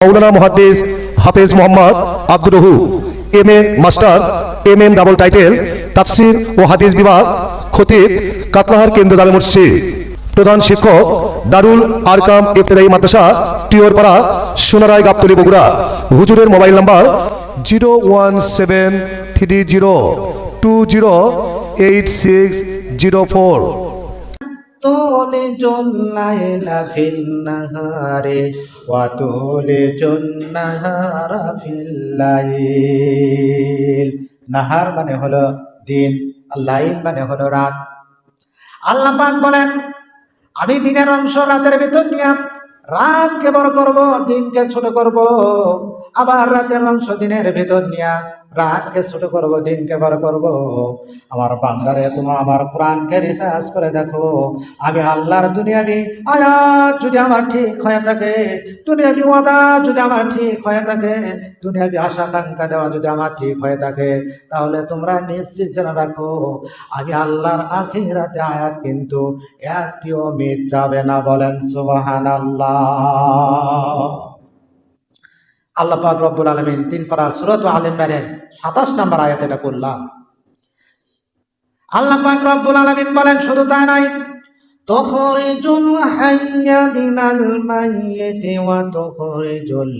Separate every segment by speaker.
Speaker 1: মৌলানা মুহাদ্দিস হাফেজ মোহাম্মদ আব্দুর রহু MA master MM double title তাফসির ও হাদিস বিভাগ খতিব কাতলাহার কেন্দ্র জামে মসজিদ প্রধান শিক্ষক দারুল আরকাম ইবতেদায়ী মাদ্রাসা টিওরপাড়া সোনারায় গাবতলী বগুড়া হুজুরের মোবাইল নাম্বার 01730208604
Speaker 2: تولج الليل في النهار وتولج النهار في الليل নাহার মানে হলো দিন আর লাইল মানে হলো রাত। আল্লাহ পাক বলেন আমি দিনের অংশ রাতের ভিতর নিয়ে রাতকে বড় করব, দিনকে ছোট করব, আবার রাতের অংশ দিনের ভিতর নিয়ে রাতকে ছোট করব, দিনকে বড় করব। আমার বান্দারে তোমরা আমার কোরআনকে রিসার্চ করে দেখো, আমি আল্লাহর দুনিয়াবি আয়াত যদি আমার ঠিক হয়ে থাকে, দুনিয়াবি ওয়াদা যদি আমার ঠিক হয়ে থাকে, দুনিয়াবি আশা আকাঙ্ক্ষা দেওয়া যদি আমার ঠিক হয়ে থাকে, তাহলে তোমরা নিশ্চিত জেনে রাখো আমি আল্লাহর আখিরাতে আয়াত কিন্তু একটিও মিস যাবে না। বলেন সুবহানাল্লাহ। আল্লাহ পাক রব্বুল আলামিন ৩ পারা সূরা আল ইমরানের ২৭ নম্বর আয়াত এটা পড়লাম। আল্লাহ পাক রব্বুল আলামিন বলেন শুধু তাই নয়, তুখরিজুল হাইয়া মিনাল মাইয়িতি ওয়া তুখরিজুল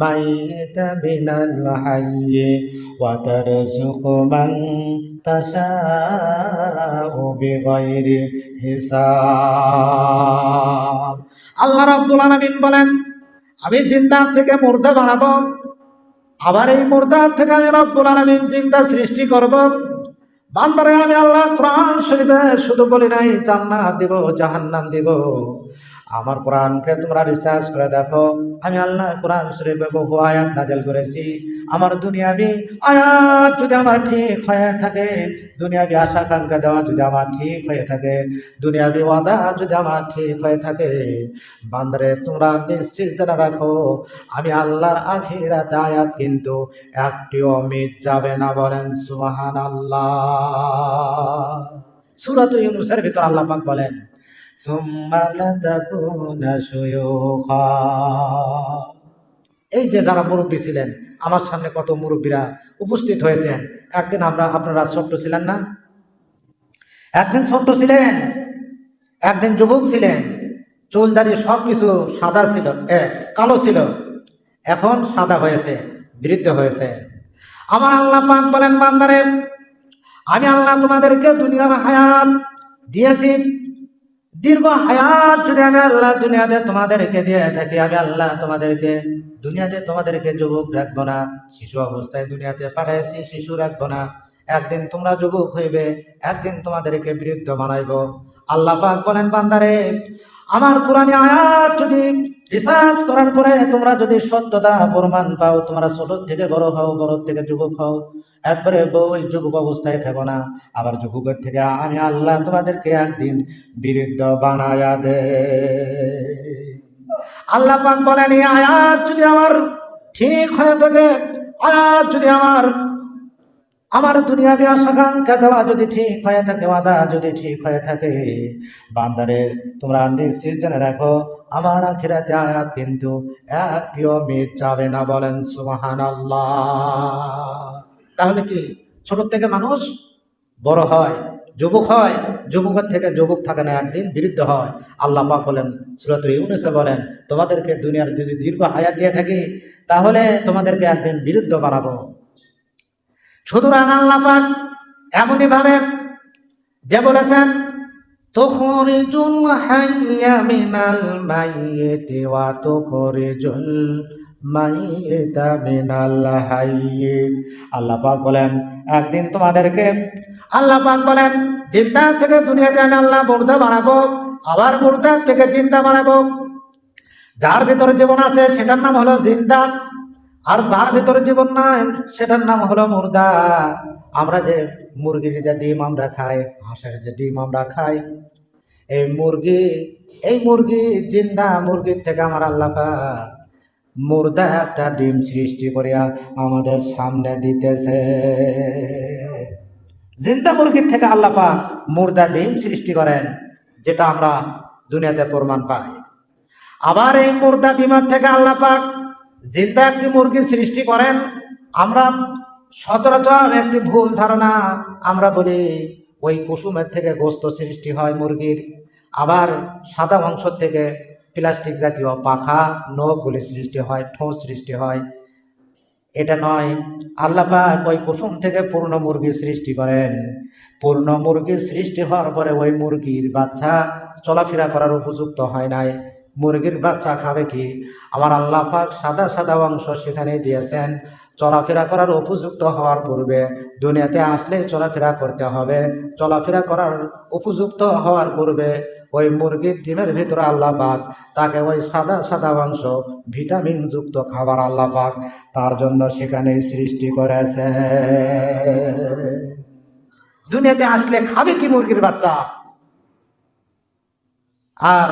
Speaker 2: মাইয়িতা মিনাল হাইয়্যি ওয়া তারযুকু মান তাশাউ বিগাইরি হিসাব। আল্লাহ রাব্বুল আলামিন বলেন আমি জিন্দার থেকে মুর্দা বানাবো, আবার এই মুর্দার থেকে আমি রব্বুল আলামিন জিন্দা সৃষ্টি করব। বান্দারে আমি আল্লাহ কোরআন শরীফে শুধু বলি নাই জান্নাত দিব জাহান্নাম দিব। আমার কোরআনকে তোমরা রিসার্চ করে দেখো, আমি আল্লাহ কোরআন শরীফে বহু আয়াত নাযিল করেছি। আমার দুনিয়াবি আয়াত যদি আমার ঠিক হয়ে থাকে, দুনিয়াবি আশা আকাঙ্ক্ষা দেওয়া যদি আমার ঠিক হয়ে থাকে, দুনিয়াবি ওয়াদা যদি আমার ঠিক হয়ে থাকে, বান্দারে তোমরা নিশ্চিত জেনে রাখো আমি আল্লাহর আখিরাতে আয়াত কিন্তু একটিও মিস যাবে না। বলেন সুবহানাল্লাহ। সূরা ইউনূসের ভিতর আল্লাহ পাক বলেন এই যে যারা মুরব্বী ছিলেন, আমার সামনে কত মুরব্বীরা উপস্থিত হয়েছেন। একদিন আপনারা ছোট্ট ছিলেন না? একদিন ছোট্ট ছিলেন, একদিন যুবক ছিলেন, চুল দাড়ি সব কিছু সাদা ছিল, কালো ছিল, এখন সাদা হয়েছে, বৃদ্ধ হয়েছে। আমার আল্লাহ পাক বলেন বান্দারে আমি আল্লাহ তোমাদেরকে দুনিয়ার হায়াত দিয়েছি, দীর্ঘ হায়াত যদি আমি আল্লাহ দুনিয়াতে তোমাদেরকে দিয়ে থাকি, আমি আল্লাহ দুনিয়াতে তোমাদেরকে যুবক রাখবো না, শিশু অবস্থায় দুনিয়াতে পাঠাইছি, শিশু রাখবো না। একদিন তোমরা যুবক হইবে, একদিন তোমাদেরকে বৃদ্ধ বানাইব। আল্লাহ পাক বলেন বান্দারে আমার কোরআনে আয়াত যদি রিসার্চ করার পরে তোমরা যদি সত্যতা প্রমাণ পাও, তোমরা ছোট থেকে বড় হও, বড় থেকে যুবক হও, একবারে ওই যুবক অবস্থায় থাকো না। আবার যুবকের থেকে আমি আল্লাহ তোমাদেরকে একদিন বৃদ্ধ বানায়া দে। আল্লাহ পাক বলেন এই আয়াত যদি আমার ঠিক হয়ে থাকে, আয়াত যদি আমার দুনিয়াবি আশা আকাঙ্ক্ষা দেওয়া যদি ঠিক হয়ে থাকে, ওয়াদা যদি ঠিক হয়ে থাকে, বান্দারে তোমরা নিশ্চিত জেনে রাখো আমার আখিরাতে আয়াত কিন্তু একটিও মিস যাবে না। বলেন সুবহানাল্লাহ। তাহলে কি ছোট থেকে মানুষ বড় হয়, যুবক হয়, যুবকের থেকে যুবক থাকে না, একদিন বৃদ্ধ হয়। আল্লাহ পাক বলেন সূরা ইউনূসে বলেন তোমাদেরকে দুনিয়ার যদি দীর্ঘ হায়াত দিয়ে থাকি, তাহলে তোমাদেরকে একদিন বৃদ্ধ বানাবো। সুতরাং আল্লাহ পাক এমনই ভাবে যে বলেছেন তুখরিজুল হাইয়া মিনাল মাইয়িতি ওয়া তুখরিজুল মাইয়িতা মিনাল হাইয়্যি। আল্লাহ পাক বলেন একদিন তোমাদেরকে, আল্লাহ পাক বলেন জিন্দা থেকে দুনিয়াতে আমি আল্লাহ মুর্দা বানাবো, আবার মুর্দা থেকে জিন্দা বানাবো। যার ভিতরে জীবন আছে সেটার নাম হলো জিন্দা, আর যার ভিতরে জীবন নাই সেটার নাম হলো মুর্দা। আমরা যে মুরগির যে ডিম আমরা খাই, হাঁসের যে ডিম আমরা খাই, এই মুরগি জিন্দা মুরগির থেকে আমার আল্লাহ পাক মুর্দা একটা ডিম সৃষ্টি করিয়া আমাদের সামনে দিতেছে। জিন্দা মুরগির থেকে আল্লাহ পাক মুর্দা ডিম সৃষ্টি করেন, যেটা আমরা দুনিয়াতে প্রমাণ পাই। আবার এই মুর্দা ডিমের থেকে আল্লাহ পাক জিন্দা একটি মুরগি সৃষ্টি করেন। আমরা সচরাচর একটি ভুল ধারণা, আমরা বলি ওই কুসুমের থেকে গোস্ত সৃষ্টি হয় মুরগির, আবার সাদা মাংস থেকে প্লাস্টিক জাতীয় পাখা নখগুলি সৃষ্টি হয়, ঠোঁট সৃষ্টি হয়। এটা নয়, আল্লাহ পাক ওই কুসুম থেকে পূর্ণ মুরগি সৃষ্টি করেন। পূর্ণ মুরগি সৃষ্টি হওয়ার পরে ওই মুরগির বাচ্চা চলাফেরা করার উপযুক্ত হয় নাই। মুরগির বাচ্চা খাবে কি? আমার আল্লাহ পাক সাদা সাদা অংশ সেখানে দিয়েছেন। চলাফেরা করার উপযুক্ত হওয়ার পূর্বে, দুনিয়াতে আসলে চলাফেরা করতে হবে, চলাফেরা করার উপযুক্ত হওয়ার পূর্বে ওই মুরগির ডিমের ভিতরে আল্লাহ পাক তাকে ওই সাদা সাদা অংশ ভিটামিন যুক্ত খাবার আল্লাহ পাক তার জন্য সেখানে সৃষ্টি করেছে। দুনিয়াতে আসলে খাবে কি মুরগির বাচ্চা? আর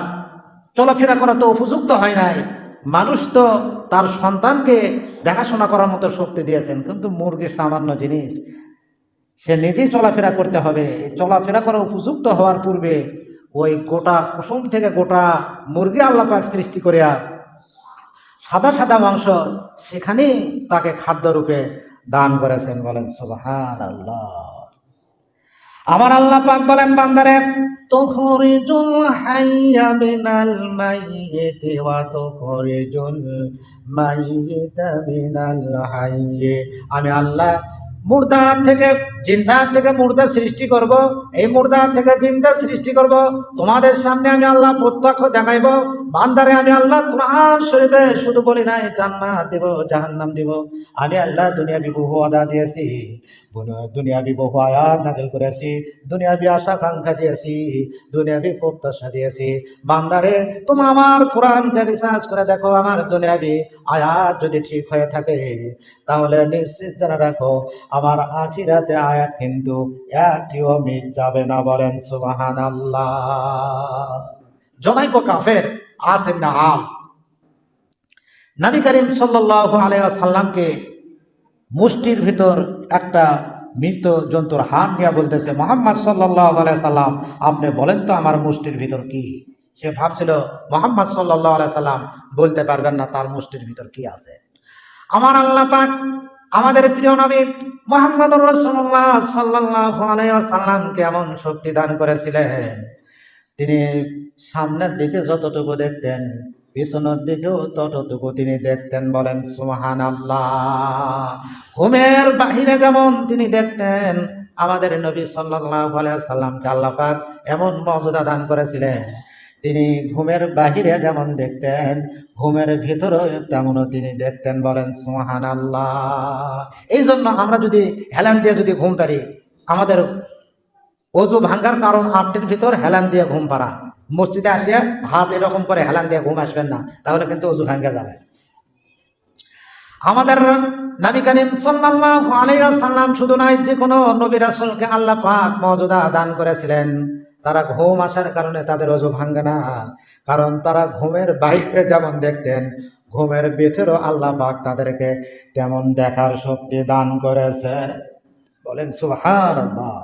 Speaker 2: চলাফেরা করা তো উপযুক্ত হয় নাই। মানুষ তো তার সন্তানকে দেখাশোনা করার মতো শক্তি দিয়েছেন, কিন্তু মুরগি সামান্য জিনিস, সে নিজেই চলাফেরা করতে হবে। চলাফেরা করা উপযুক্ত হওয়ার পূর্বে ওই গোটা কুসুম থেকে গোটা মুরগি আল্লাহ পাক সৃষ্টি করিয়া সাদা সাদা মাংস সেখানেই তাকে খাদ্যরূপে দান করেছেন। বলেন সুবহানাল্লাহ। আমার আল্লাহ পাক বলেন, বান্দারে তুখরিজুল হাইয়া মিনাল মাইয়িতি ওয়া তুখরিজুল মাইয়িতা মিনাল হাইয়্যি। আমি আল্লাহ মুর্দা থেকে জিন্দা থেকে মুর্দা সৃষ্টি করব, এই মুর্দা থেকে জিন্দা সৃষ্টি করব। তোমাদের সামনে আমি আল্লাহ প্রত্যক্ষ দেখাইব। বান্দারে আমি আল্লাহ কুরআন শরীফে শুধু বলি নাই জান্নাত দেব জাহান্নাম দেব, আমি আল্লাহ দুনিয়াবি বহু ওয়াদা দিয়েছি, দুনিয়াবি বহু আয়াত নাযিল করেছি, দুনিয়াবি আশা আকাঙ্ক্ষা দিয়েছি, দুনিয়াবি প্রত্যাশা দিয়েছি। বান্দারে তুমি আমার কোরআনকে রিসার্চ করে দেখো, আমার দুনিয়াবি আয়াত যদি ঠিক হয়ে থাকে তাহলে নিশ্চিত জেনে রাখো আমার আখিরাতে আয়াত কিন্তু একটিও মিস যাবে না। বলেন সুবহানাল্লাহ। জনাইকো কাফের আসিম না আল নবী করিম সাল্লাল্লাহু আলাইহি ওয়াসাল্লামকে মুষ্টির ভিতর একটা মৃত জন্তুর হাড় নিয়ে বলতেছে, মুহাম্মদ সাল্লাল্লাহু আলাইহি সাল্লাম আপনি বলেন তো আমার মুষ্টির ভিতর কি? সে ভাবছিল মুহাম্মদ সাল্লাল্লাহু আলাইহি সাল্লাম বলতে পারবেন না তার মুষ্টির ভিতর কি আছে। আমার আল্লাহ পাক আমাদের প্রিয় নবী মুহাম্মদুর রাসূলুল্লাহ সাল্লাল্লাহু আলাইহি ওয়াসাল্লামকে এমন শক্তি দান করেছিলেন, তিনি সামনের দিকে যতটুকু দেখতেন পিছনের দিকেও ততটুকু তিনি দেখতেন। বলেন সুবহানাল্লাহ। ঘুমের বাহিরে যেমন তিনি দেখতেন, আমাদের নবী সাল্লাল্লাহু আলাইহি ওয়াসাল্লামকে আল্লাহ পাক এমন মর্যাদা দান করেছিলেন, তিনি ঘুমের বাহিরে যেমন দেখতেন ঘুমের ভিতরেও তেমনও তিনি দেখতেন। বলেন সুবহানাল্লাহ। এই জন্য আমরা যদি হেলান দিয়ে যদি ঘুম পারি, আমাদের অজু ভাঙ্গার কারণ হাতটির ভিতর হেলান দিয়ে ঘুম পারা। মসজিদে আসিয়া হাত এরকম করে হেলান দিয়ে ঘুম আসবেন না, তাহলে কিন্তু অজু ভাঙ্গা যাবে। আমাদের নবী করিম সাল্লাল্লাহু আলাইহি ওয়াসাল্লাম শুধু নয়, যে কোনো নবী রাসূলকে আল্লাহ পাক মর্যাদা দান করেছিলেন। তারা ঘুম আসার কারণে তাদের অজু ভাঙ্গে না, কারণ তারা ঘুমের বাইরে যেমন দেখতেন ঘুমের ভিতরেও আল্লাহ পাক তাদেরকে তেমন দেখার শক্তি দান করেছে। বলেন সুবহানাল্লাহ।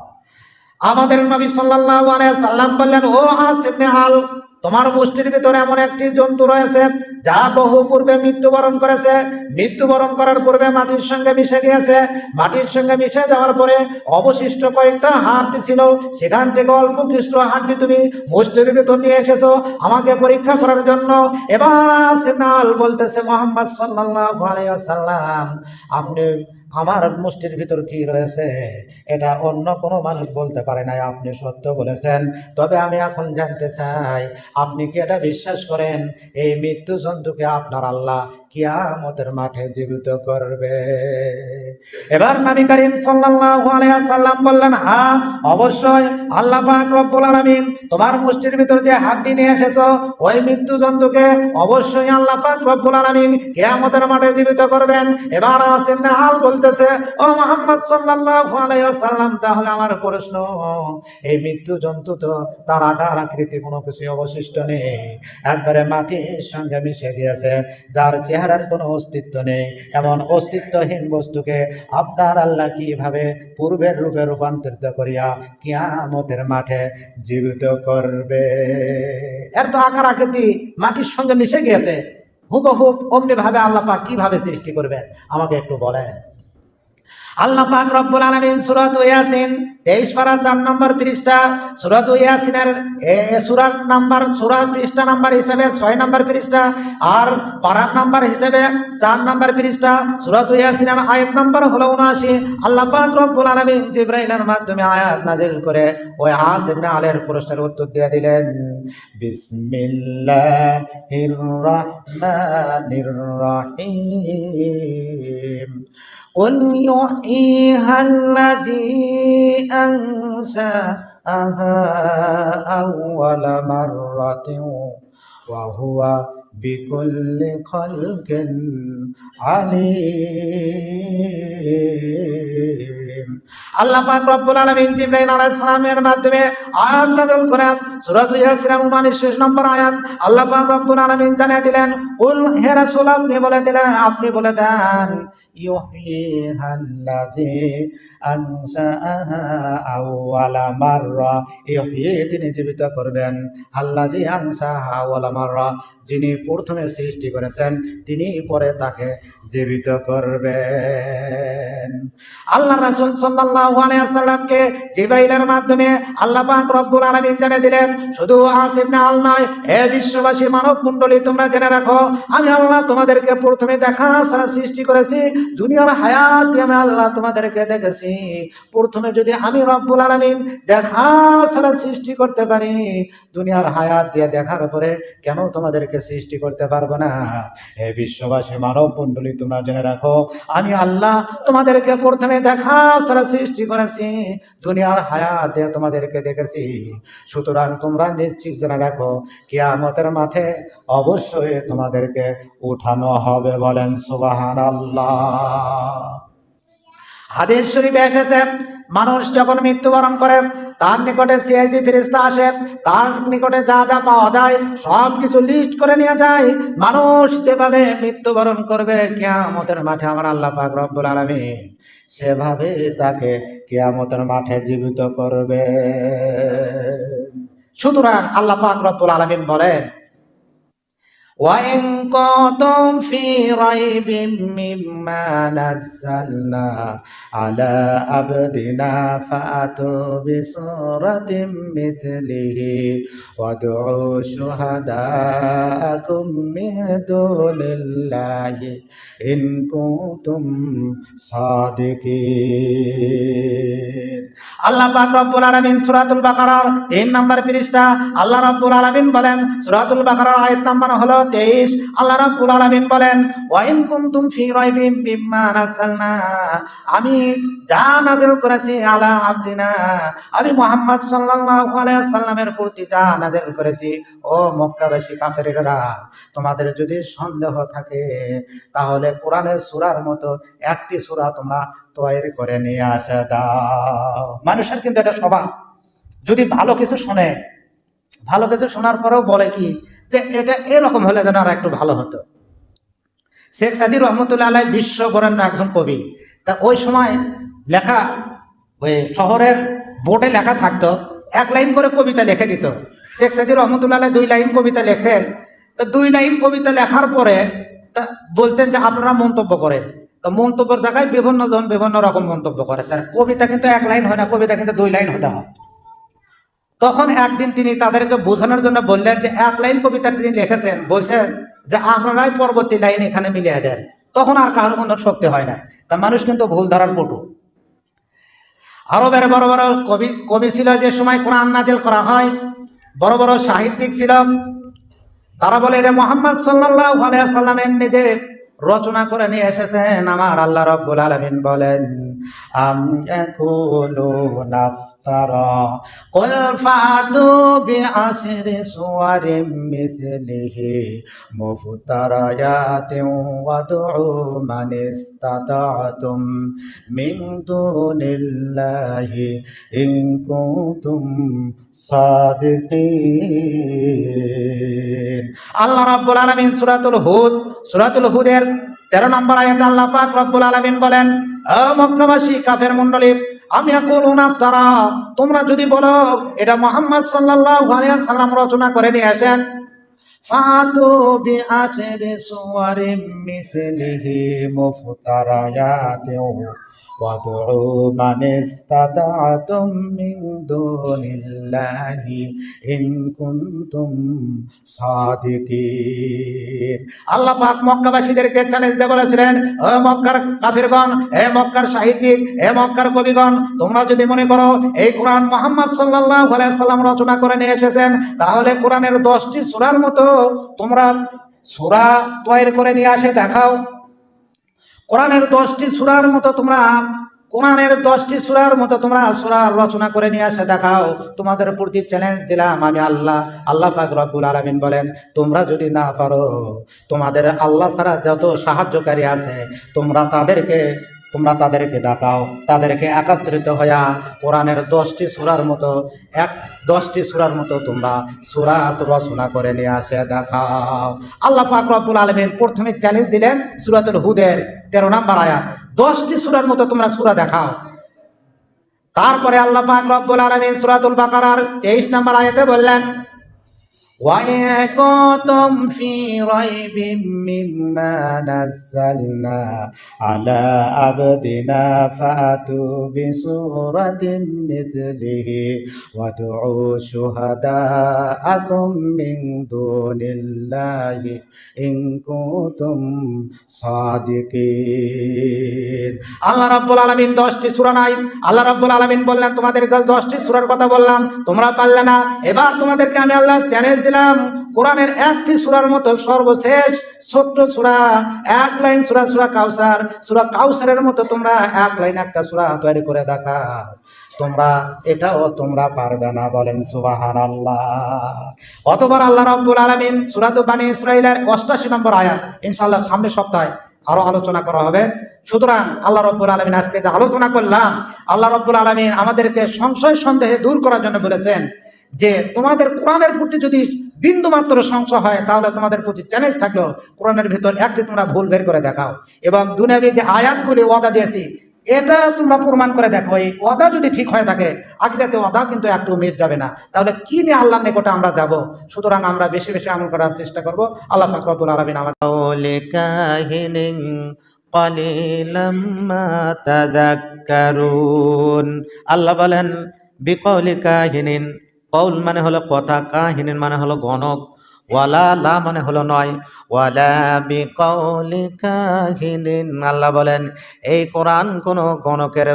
Speaker 2: আমাদের নবী সাল্লাল্লাহু আলাইহি সাল্লাম বললেন, ও আস ইবনে আল, তোমার মুষ্টির ভিতরে এমন একটি জন্তু রয়েছে যা বহু পূর্বে মৃত্যুবরণ করেছে। মৃত্যুবরণ করার পূর্বে মাটির সঙ্গে মিশে গিয়েছে। মাটির সঙ্গে মিশে যাওয়ার পরে অবশিষ্ট কয়েকটা হাড্ডি ছিল, সেখান থেকে অল্প কিছু হাড্ডি তুমি মুষ্টির ভিতর নিয়ে এসেছো আমাকে পরীক্ষা করার জন্য। এবার আস ইবনে আল বলতেছে, মুহাম্মদ সাল্লাল্লাহু আলাইহি ওয়াসাল্লাম আপনি আমার মুষ্টির ভিতর কি রয়েছে এটা অন্য কোনো মানুষ বলতে পারে না, আপনি সত্য বলেছেন। তবে আমি এখন জানতে চাই, আপনি কি এটা বিশ্বাস করেন এই মৃত্যু জন্তুকে আপনার আল্লাহ কিয়ামতের মাঠে জীবিত করবে? এবার নবী করিম সাল্লাল্লাহু আলাইহি ওয়াসাল্লাম বললেন, হ্যাঁ অবশ্যই। আল্লাহ পাক রব্বুল আলামিন তোমার মুষ্টির ভিতর যে হাড্ডি নিয়ে এসেছো ওই মৃত্যু জন্তুকে অবশ্যই আল্লাহ পাক রব্বুল আলামিন কিয়ামতের মাঠে জীবিত করবেন। এবার আসেন না হাল বলতেছে, ও মুহাম্মদ সাল্লাল্লাহু আলাইহি ওয়াসাল্লাম তাহলে আমার প্রশ্ন, এই মৃত্যু জন্তু তো তার আকার আকৃতি কোনো কিছু অবশিষ্ট নেই, একবারে মাটির সঙ্গে মিশে গিয়েছে, যার চেহারার কোনো অস্তিত্ব নেই, এমন অস্তিত্বহীন বস্তুকে আপনার আল্লাহ কিভাবে পূর্বের রূপে রূপান্তরিত করিয়া কিয়ামতের মাঠে জীবিত করবে? এর তো আকার আকৃতি মাটির সঙ্গে মিশে গিয়েছে, হুবহুব অমনি ভাবে আল্লাহ পাক কিভাবে সৃষ্টি করবেন আমাকে একটু বলেন। আল্লাহ পাক রব্বুল আলামিন সূরা ইয়াসিন 23 পারা 4 নম্বর পৃষ্ঠা, সূরা ইয়াসিনের সূরার নাম্বার, সূরা পৃষ্ঠা নাম্বার হিসেবে 6 নম্বর পৃষ্ঠা, আর পারার নাম্বার হিসেবে 4 নম্বর পৃষ্ঠা, সূরা ইয়াসিনের আয়াত নাম্বার হলো 79। আল্লাহ পাক রব্বুল আলামিন জিবরাইলের মাধ্যমে আয়াত নাযিল করে ওই আস ইবনে আলীর প্রশ্নের উত্তর দিয়ে দিলেন, বিসমিল্লাহির রাহমানির রাহিম। قل يحييها الذي أنشأها أول مرة وهو بكل خلق عليم। আল্লাহ পাক রব্বুল আলামিন জিবরাইল আলাইহিস সালামের মাধ্যমে আয়াত নাযিল করে সূরা ইয়াসিনের 49 নম্বর আয়াত আল্লাহ পাক রব্বুল আলামিন জানিয়ে দিলেন, কুল হে রাসূল আপনি বলে দেন ইউহয়িহাল্লাযী আনশাআহা আউওয়ালা মাররা, তিনি জীবিত করবেন, আল্লাযী আনশাআহা আউওয়ালা মাররা, যিনি প্রথমে সৃষ্টি করেছেন তিনি পরে তাকে জীবিত করবেন। আল্লাহ রাসূল সাল্লাল্লাহু আলাইহি ওয়াসাল্লামকে জিবরাইলের মাধ্যমে আল্লাহ পাক রব্বুল আলামিন জানিয়ে দিলেন, শুধু আস ইবনে আল নয়, হে বিশ্ববাসী মানব মণ্ডলী তোমরা জেনে রাখো, আমি আল্লাহ তোমাদেরকে প্রথমে দেখা ছাড়া সৃষ্টি করেছি, দুনিয়ার হায়াত আমি আল্লাহ তোমাদেরকে দেখেছি। প্রথমে যদি আমি রব্বুল আলামিন দেখা ছাড়া সৃষ্টি করতে পারি, দুনিয়ার হায়াত দিয়ে দেখার পরে কেন তোমাদেরকে সৃষ্টি করতে পারবো না? হে বিশ্ববাসী মানব মণ্ডলী তোমরা জেনে রাখো, আমি আল্লাহ তোমাদেরকে প্রথমে দেখা ছাড়া সৃষ্টি করেছি, দুনিয়ার হায়াত দিয়ে তোমাদেরকে দেখেছি। সুতরাং তোমরা নিশ্চিত জেনে রাখো, কিয়ামতের মাঠে অবশ্যই তোমাদেরকে উঠানো হবে। বলেন সুবহানাল্লাহ। হাদিস শরীফে এসেছে, মানুষ যখন মৃত্যুবরণ করে তার নিকটে সিআইডি ফেরেশতা আসে, তার নিকটে যা যা পাওয়া যায় সব কিছু লিস্ট করে নিয়ে যায়। মানুষ যেভাবে মৃত্যুবরণ করবে কিয়ামতের মাঠে আমার আল্লাহ পাক রব্বুল আলামিন সেভাবে তাকে কিয়ামতের মাঠে জীবিত করবে। সুতরাং আল্লাহ পাক রব্বুল আলামিন বলেন, وَإِن كُنتُمْ فِي رَيْبٍ مِّمَّا نَزَّلْنَا عَلَى عَبْدِنَا فَأْتُوا بِسُورَةٍ مِّثْلِهِ وَادْعُوا شُهَدَاءَكُم مِّن دُونِ اللَّهِ إِن كُنتُمْ صَادِقِينَ। আল্লাহ পাক রব্বুল আলামিন সূরাতুল বাকারার 3 নম্বর পৃষ্ঠা আল্লাহ রব্বুল আলামিন বলেন, সূরাতুল বাকারার আয়াত নাম্বার হলো 23। আল্লাহ রাব্বুল আলামিন বলেন, ওয়া ইন কুনতুম ফি রাইবিম মিম্মা নাযালনা, আমি যা নাযিল করেছি আলা আবদিনা, আমি মুহাম্মদ সাল্লাল্লাহু আলাইহি ওয়াসাল্লামের প্রতি যা নাযিল করেছি, ও মক্কাবাসী কাফেররা, তোমাদের যদি সন্দেহ থাকে তাহলে কোরআনের সূরার মতো একটি সূরা তোমরা তৈরি করে নিয়ে আসে দাও। মানুষের কিন্তু এটা স্বভাব, যদি ভালো কিছু শোনে, ভালো কিছু শোনার পরেও বলে কি যে এটা এরকম হলে যেন আর একটু ভালো হতো। শেখ সাদী রহমতুল্লাহ আলাইহ বিশ্ব বরেণ্য একজন কবি, তা ওই সময় লেখা ওই শহরের বোর্ডে লেখা থাকতো, 1 লাইন করে কবিতা লিখে দিত। শেখ সাদী রহমতুল্লাহ আলাইহ 2 লাইন কবিতা লিখতেন। তা 2 লাইন কবিতা লেখার পরে তা বলতেন যে আপনারা মন্তব্য করেন। তো মন্তব্যের জায়গায় বিভিন্ন জন বিভিন্ন রকম মন্তব্য করে। তার কবিতা কিন্তু 1 লাইন হয় না, কবিতা কিন্তু 2 লাইন হতে হয়। তখন একদিন তিনি তাদেরকে বোঝানোর জন্য বললেন যে 1 লাইন কবিতা তিনি লিখেছেন, বলছেন যে আপনারাই পরবর্তী লাইন এখানে মিলিয়ে দেন। তখন আর কারোর কোনো শক্তি হয় না। তা মানুষ কিন্তু ভুল ধরার পটু। আরবের বড় বড় কবি ছিল, যে সময় কোরআন নাজিল করা হয়, বড় বড় সাহিত্যিক ছিল, তারা বলে এটা মুহাম্মদ সাল্লাল্লাহু আলাইহি ওয়াসাল্লামের নিজে রচনা করে নিয়ে এসেছেন। আমার আল্লাহ রাব্বুল আলামিন বলেন, আম ইয়াকুলুনা ইফতারা কুল ফাতু বিআশরি সুওয়ারিম মিসলিহি মুফতারায়াতিন ওয়াদউ মান ইসতাতা'তুম মিন দুনিল্লাহি ইন কুনতুম সাদিকিন। আল্লাহ রাব্বুল আলামিন সূরাতুল হুদের 13 নম্বর আয়াতে আল্লাহ পাক রব্বুল আলামিন বলেন, ও মক্কাবাসী কাফের মণ্ডলী, আমি ইয়াকুলুনা ইফতারা, তোমরা যদি বলো এটা মুহাম্মদ সাল্লাল্লাহু আলাইহি ওয়াসাল্লাম রচনা করে নিয়ে আসেন, ফাতু বিআশরি সুওয়ারিম মিসলিহি মুফতারায়াতিন ওয়াদউ মান ইসতাতা'তুম মিন দুনিল্লাহি ইন কুনতুম সাদিকিন। আল্লাহ পাক মক্কাবাসীদেরকে চ্যালেঞ্জ দিয়ে বলেছিলেন, ও মক্কার কাফিরগণ, হে মক্কার সাহিত্যিক, হে মক্কার কবিগণ, তোমরা যদি মনে করো এই কোরআন মুহাম্মদ সাল্লাল্লাহু আলাইহি সাল্লাম রচনা করে নিয়ে এসেছেন, তাহলে কোরআনের 10টি সূরার মতো তোমরা সূরা তৈরি করে নিয়ে আসে দেখাও। কোরআনের 10টি সূরার মতো তোমরা সূরা রচনা করে নিয়ে আসে দেখাও। তোমাদের প্রতি চ্যালেঞ্জ দিলাম আমি আল্লাহ। আল্লাহ পাক রব্বুল আলামিন বলেন, তোমরা যদি না পারো, তোমাদের আল্লাহ ছাড়া যত সাহায্যকারী আছে তোমরা তাদেরকে ডাকাও, তাদেরকে একত্রিত হইয়া কোরআনের 10টি সূরার মতো তোমরা সূরা রচনা করে নিয়ে আসে দেখাও। আল্লাহ পাক রব্বুল আলামিন প্রথমে চ্যালেঞ্জ দিলেন সূরাতুল হুদের 13 নম্বর আয়াত, 10টি সূরার মতো তোমরা সূরা দেখাও। তারপরে আল্লাহ পাক রব্বুল আলামিন সূরাতুল বাকারার 23 নম্বর আয়াতে বললেন, وَإِن كُنتُمْ فِي رَيْبٍ مِّمَّا نَزَّلْنَا عَلَىٰ عَبْدِنَا فَأْتُوا بِسُورَةٍ مِّثْلِهِ وَادْعُوا شُهَدَاءَكُم مِّن دُونِ اللَّهِ إِن كُنتُمْ صَادِقِينَ। আল্লাহ রাব্বুল আলামিন 10টি সূরা নাই, আল্লাহ রাব্বুল আলামিন বললেন তোমাদের কাছে 10টি সূরার কথা বললাম, তোমরা পারলে না। এবার তোমাদেরকে আমি আল্লাহ চ্যালেঞ্জ দিলাম, কোরআনের একটি সূরার মতো সর্বশেষ ছোট্ট সূরা, এক লাইন সূরা কাউসারের মতো তোমরা এক লাইন একটা সূরা তৈরি করে দেখাও। তোমরা পারবে না, বলেন সুবহানাল্লাহ। অতঃপর আল্লাহ রাব্বুল আলামিন সূরাতুল বনী ইসরাঈলের 88 নম্বর আয়াত, ইনশাআল্লাহ সামনের সপ্তাহে আরো আলোচনা করা হবে। সুতরাং আল্লাহ রাব্বুল আলামিন আজকে যে আলোচনা করলাম, আল্লাহ রাব্বুল আলামিন আমাদেরকে সংশয় সন্দেহে দূর করার জন্য বলেছেন যে তোমাদের কোরআনের প্রতি যদি বিন্দু মাত্র সংশয় হয়, তাহলে তোমাদের প্রতি চ্যালেঞ্জ থাকলো কোরআনের ভিতর একটি তোমরা ভুল বের করে দেখাও, এবং দুনিয়াবি যে আয়াতগুলি ওয়াদা দিয়েছি এটা তোমরা প্রমাণ করে দেখো। এই ওয়াদা যদি ঠিক হয়ে থাকে, আখিরাতে ওয়াদা কিন্তু একটু মিস যাবে না। তাহলে কি নিয়ে আল্লাহর নিকটে আমরা যাব? সুতরাং আমরা বেশি বেশি আমল করার চেষ্টা করব। আল্লাহ পাক রব্বুল আলামিন আল্লাহ বলেন বিকৌলি কাহিনিন, কৌল মানে হলো কথা, কাহিনীন মানে হলো গণক, ওয়ালা লা মানে হলো নয়, ওয়ালা বিকৌলি কাহিনীন। আল্লাহ বলেন এই কোরআন কোনো গণকের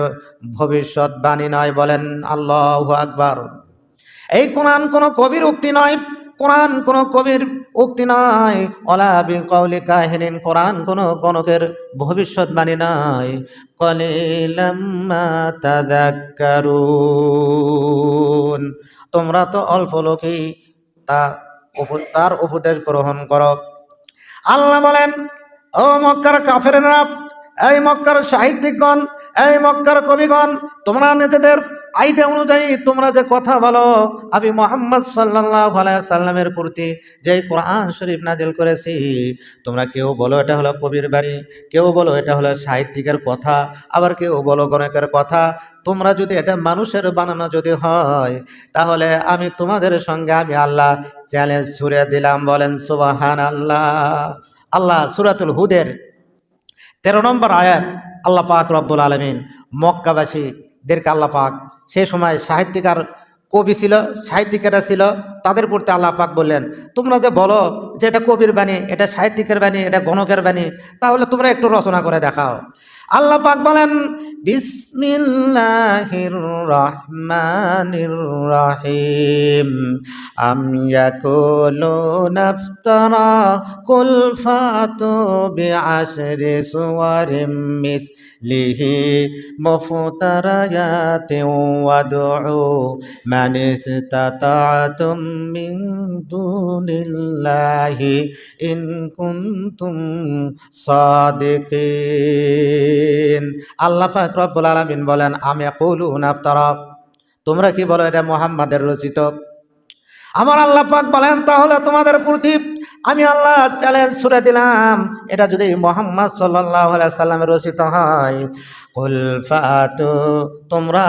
Speaker 2: ভবিষ্যৎবাণী নয়, বলেন আল্লাহু আকবার। এই কোরআন কোনো কবির উক্তি নয়, কোরআন কোনো কবির উক্তি নয়। ওয়ালা বিকৌলি কাহিনীন, কোরআন কোনো গণকের ভবিষ্যৎবাণী নয়। কলিলাম মা তাযাক্কারুন, তোমরা তো অল্প লোকই তার উপদেশ গ্রহণ করো। আল্লাহ বলেন, ও মক্কার কাফেররা, এই মক্কার সাহিত্যিকগণ, এই মক্কার কবিগণ, তোমরা নিজেদের আইডিয়া অনুযায়ী তোমরা যে কথা বলো, আমি মুহাম্মদ সাল্লাল্লাহু আলাইহি সাল্লামের প্রতি যে কোরআন শরীফ নাজিল করেছি, তোমরা কেউ বলো এটা হলো কবির বাণী, কেউ বলো এটা হলো সাহিত্যিকের কথা, আবার কেউ বলো গণকের কথা। তোমরা যদি এটা মানুষের বানানো যদি হয়, তাহলে আমি তোমাদের সঙ্গে আমি আল্লাহ চ্যালেঞ্জ ছুড়ে দিলাম, বলেন সুবহানাল্লাহ। আল্লাহ সূরাতুল হুদের 13 নম্বর আয়াত, আল্লাহ পাক রব্বুল আলামিন মক্কাবাসীদেরকে আল্লাহ পাক সেই সময় কবি ছিল, সাহিত্যিকেরা ছিল, তাদের প্রতি আল্লাহ পাক বললেন তোমরা যে বলো যে এটা কবির বাণী, এটা সাহিত্যিকের বাণী, এটা গণকের বাণী, তাহলে তোমরা একটু রচনা করে দেখাও। আল্লাহ পাক বলেন বিসমিল্লাহির রহমানির রহিম, আম ইয়াকুলুনা ইফতারা কুল ফাতু বিআশরি সুওয়ারিম মিথলিহি মুফতারায়াতিন ওয়াদউ মান ইসতাতা'তুম মিন দুনিল্লাহি ইন কুনতুম সাদিকিন। আল্লাহ পাক রব্বুল আলামিন বলেন আম ইয়াকুলুনা ইফতারা, তোমরা কি বলো এটা মুহাম্মাদের রচিত? আমার আল্লাহ পাক বলেন তাহলে তোমাদের প্রতি আমি আল্লাহ চ্যালেঞ্জ ছুড়ে দিলাম, এটা যদি মুহাম্মদ সাল্লাল্লাহু আলাইহি সাল্লামের রচিত হয়, কুল ফাতু, তোমরা,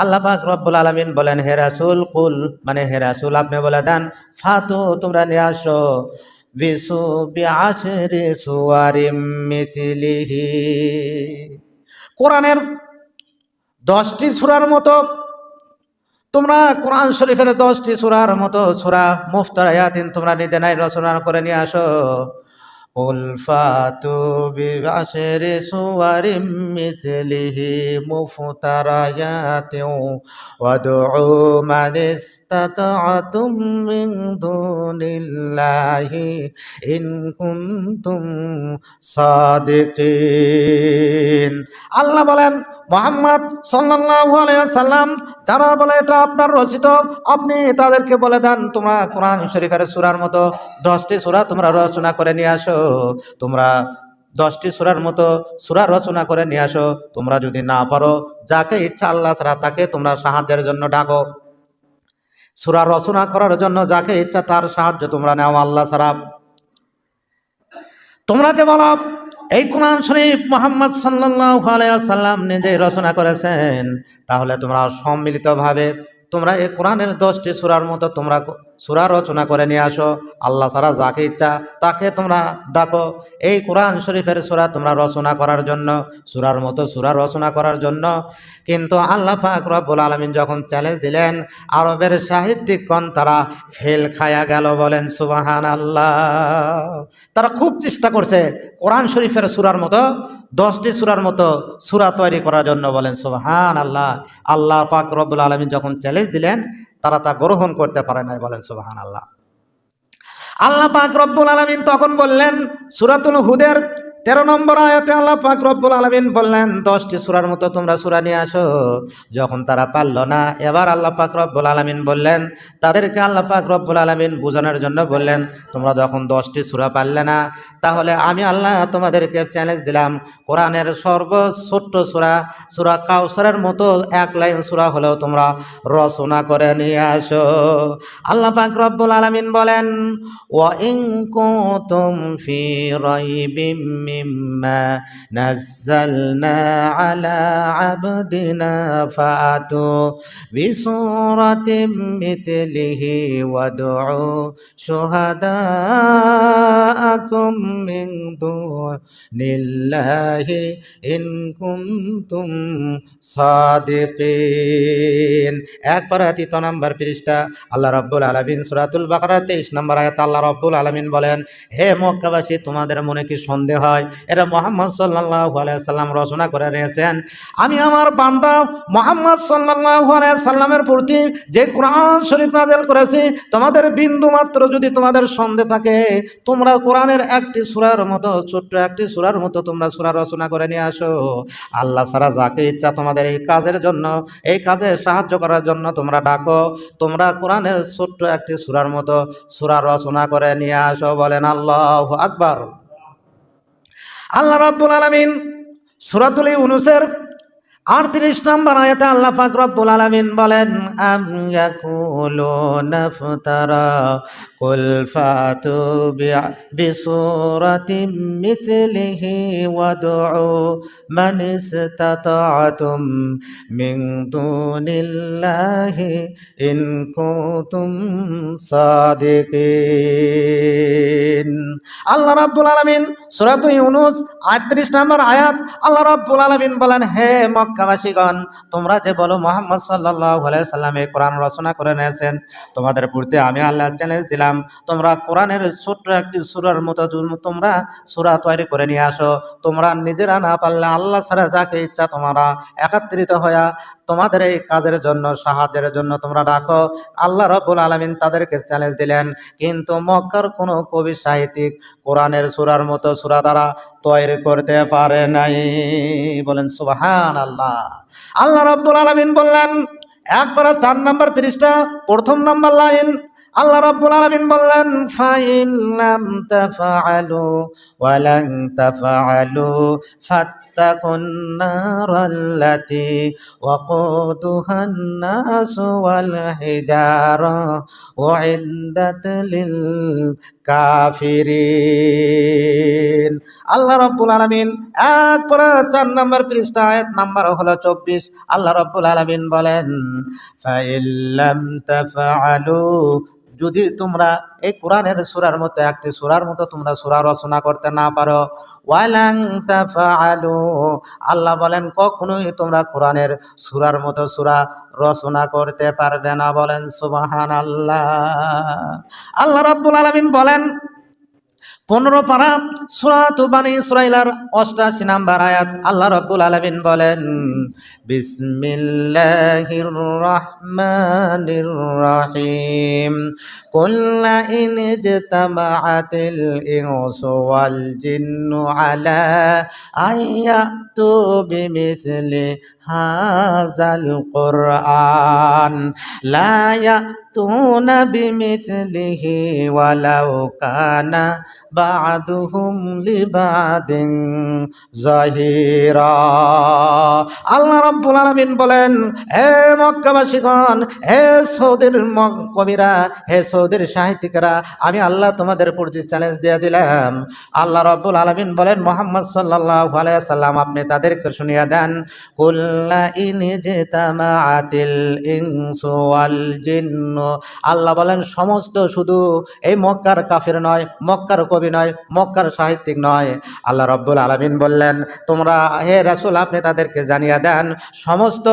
Speaker 2: আল্লাহ পাক রব্বুল আলামিন বলেন হে রাসূল, কুল মানে হে রাসূল আপনি বলে দেন, ফাতু তোমরা নিয়ে আসো, বিসু বিআশরি সুওয়ারিম মিথলিহি, কোরআনের 10টি সূরার মতো, তোমরা কোরআন শরীফের 10টি সূরার মতো সূরা মুফতারায়াতিন তোমরা নিজেরাই রচনা করে নিয়ে আসো। কুল ফাতু বিআশরি সুওয়ারিম মিথলিহি মুফতারায়াতিন ওয়াদউ মান ইসতাতা'তুম মিন দুনিল্লাহি ইন কুনতুম সাদিকিন। আল্লাহ বলেন মুহাম্মদ সাল্লাল্লাহু আলাইহি ওয়াসাল্লাম, যারা বলে এটা আপনার রচিত, আপনি তাদেরকে বলে দেন তোমরা কোরআন শরীফের সূরার মতো 10টি সূরা তোমরা রচনা করে নিয়ে আসো। তোমরা 10টি সূরার মতো সূরা রচনা করে নিয়ে আসো। তোমরা যদি না পারো, যাকে ইচ্ছা আল্লাহ ছাড়া তাকে তোমরা সাহায্যের জন্য ডাকো। সূরা রচনা করার জন্য যাকে ইচ্ছা তার সাহায্য তোমরা নাও আল্লাহ ছাড়া। তোমরা যে বলো এই কোরআন শরীফ মুহাম্মদ সাল্লাল্লাহু আলাইহি ওয়াসাল্লাম নিজেই রচনা করেছেন, তাহলে তোমরা সম্মিলিতভাবে তোমরা এই কোরআনের 10টি সূরার মতো তোমরা সূরা রচনা করে নিয়ে আসো। আল্লাহ ছাড়া যাকে ইচ্ছা তাকে তোমরা ডাকো এই কোরআন শরীফের সূরা তোমরা রচনা করার জন্য, সূরার মতো সূরা রচনা করার জন্য। কিন্তু আল্লাহ পাক রব্বুল আলামিন যখন চ্যালেঞ্জ দিলেন, আরবের সাহিত্যিকগণ তারা ফেল খায়া গেল, বলেন সুবহানাল্লাহ। তারা খুব চেষ্টা করছে কোরআন শরীফের সূরার মতো 10টি সূরার মতো সূরা তৈরি করার জন্য, বলেন সুবহানাল্লাহ। আল্লাহ পাক রব্বুল আলামিন যখন চ্যালেঞ্জ দিলেন, তারা তা গ্রহণ করতে পারে নাই, বলেন সুবহানাল্লাহ। আল্লাহ পাক রব্বুল আলামিন তখন বললেন সূরাতুল হুদের 13 নম্বর আয়াতে আল্লাহ পাক রব্বুল আলামিন বললেন 10টি সূরার মতো তোমরা সূরা নিয়ে আসো। যখন তারা পারল না, এবার আল্লাহ পাক রব্বুল আলামিন বললেন, তাদেরকে আল্লাহ পাক রব্বুল আলামিন বোঝানোর জন্য বললেন, তোমরা যখন 10টি সূরা পারলে না, তাহলে আমি আল্লাহ তোমাদেরকে চ্যালেঞ্জ দিলাম, কোরআনের সর্বছোট্ট সূরা, সূরা কাউসারের মতো 1 লাইন সূরা হলেও তোমরা রচনা করে নিয়ে আসো। আল্লাহ পাক রব্বুল আলামিন বলেন, ওয়া ইন কুনতুম ফি রাইবিম মিম্মা নাযালনা আলা আবদিনা ফাতু বিসূরাতিম মিথলিহি ওয়াদউ শুহাদাআকুম মিন দুনিল্লাহি ইন কুনতুম সাদিকিন। 1 নম্বর পৃষ্ঠা, আল্লাহ রাব্বুল আলামিন সূরাতুল বাকারা 23 নম্বর আয়াত আল্লাহ রাব্বুল আলামিন বলেন, হে মক্কাবাসী, তোমাদের মনে কি সন্দেহ হয় এটা মুহাম্মদ সাল্লাল্লাহু আলাইহি সাল্লাম রচনা করে নিয়েছেন? আমি আমার বান্দা মুহাম্মদ সাল্লাল্লাহু আলাইহি সাল্লামের প্রতি যে কোরআন শরীফ নাযিল করেছি, তোমাদের বিন্দু মাত্র যদি তোমাদের সন্দেহ থাকে, তোমরা কোরআনের একটি সূরার মতো, ছোট্ট একটি সূরার মতো তোমরা সূরা রচনা করে নিয়ে আসো। আল্লাহ ছাড়া যাকে ইচ্ছা তোমাদের এই কাজের জন্য, এই কাজে সাহায্য করার জন্য তোমরা ডাকো। তোমরা কোরআনের ছোট্ট একটি সূরার মতো সূরা রচনা করে নিয়ে আসো, বলেন আল্লাহু আকবার। আল্লাহ রাব্বুল আলামিন সূরাতুল ইউনূসের 38 নম্বর আয়াতে আল্লাহ পাক রব্বুল আলামিন বলেন, আম ইয়াকুলুনা ইফতারা কুল ফাতু বিসূরাতিম মিথলিহি ওয়াদউ মান ইসতাতা'তুম মিন দুনিল্লাহি ইন কুনতুম সাদিকিন। আল্লাহ রাব্বুল আলামিন সূরাতুল ইউনূস 38 নম্বর আয়াত আল্লাহ রাব্বুল আলামিন বলেন, হে মক্কাবাসীগণ, তোমরা যে বলো মুহাম্মদ সাল্লাল্লাহু আলাইহি সাল্লাম এই কোরআন রচনা করে নিয়েছেন, তোমাদের প্রতি আমি আল্লাহ চ্যালেঞ্জ দিলাম, তোমরা কোরআনের ছোট্ট একটি সূরার মতো তোমরা সূরা তৈরি করে নিয়ে আসো। তোমরা নিজেরা না পারলে আল্লাহ ছাড়া যাকে ইচ্ছা তোমরা একত্রিত হয়ে তোমাদের এই কাজের জন্য, সাহায্যের জন্য তোমরা ডাকো। আল্লাহ রাব্বুল আলামিন তাদেরকে চ্যালেঞ্জ দিলেন, কিন্তু মক্কার কোনো কবি সাহিত্যিক কোরআনের সূরার মতো সূরা তারা তৈরি করতে পারে নাই, বলেন সুবহানাল্লাহ। আল্লাহ রাব্বুল আলামিন বললেন, 4 নম্বর পৃষ্ঠা 1 নম্বর লাইন, আল্লাহ রাব্বুল আলামিন বললেন, ফাইন লাম তাফআলু ওয়া লান তাফআলু ফাত্তাকুন নারাল্লাতী ওয়াকুদুহান নাস ওয়াল হিজারা উইদ্দাত লিল কাফিরিন। আল্লাহ রাব্বুল আলামিন এক পরে 4 নম্বর পৃষ্ঠা আয়াত নাম্বার হলো 24। আল্লাহ রাব্বুল আলামিন বলেন, ফাইল্লাম তাফআলু, যদি তোমরা এই কোরআনের সূরার মতো একটি সূরার মতো তোমরা সূরা রচনা করতে না পারো, ওয়ালাং তাফআলু, আল্লাহ বলেন কখনোই তোমরা কোরআনের সূরার মতো সূরা রচনা করতে পারবে না। বলেন সুবহানাল্লাহ। আল্লাহ রাব্বুল আলামিন বলেন 15 পারা সূরাত বানী ইসরাঈলের 88 নম্বর আয়াত, আল্লাহ রাব্বুল আলামিন বলেন, বিসমিল্লাহির রহমানির রহিম, কুল ইন ইজতামাআতিল ইনসু ওয়াল জিন্নু আলা আইয়াতু বিমিসলি হাযাল কুরআন লা ইয়াতুনা বিমিসলিহি ওয়ালাউ কানা বা'দুহুম লিবাদিন যাহিরা। আল্লাহ রাব্বুল আলামিন বলেন, হে মক্কাবাসীগণ, হে সৌদের কবিরা, হে সৌদের সাহিত্যিকেরা, আমি আল্লাহ তোমাদের প্রতি চ্যালেঞ্জ দিয়ে দিলাম। আল্লাহ রাব্বুল আলামিন বলেন, মুহাম্মদ সাল্লাল্লাহু আলাইহি সাল্লাম আপনি তাদেরকে শুনিয়ে দেন, কুল্লা ইন জিতামাআতিল ইনসু ওয়াল জিন্নু, আল্লাহ বলেন সমস্ত, শুধু এই মক্কার কাফির নয়, মক্কার কবি নয়, মক্কার সাহিত্যিক নয়, আল্লাহ রাব্বুল আলামিন বললেন তোমরা হে রাসূল আপনি তাদেরকে জানিয়ে দেন সমস্ত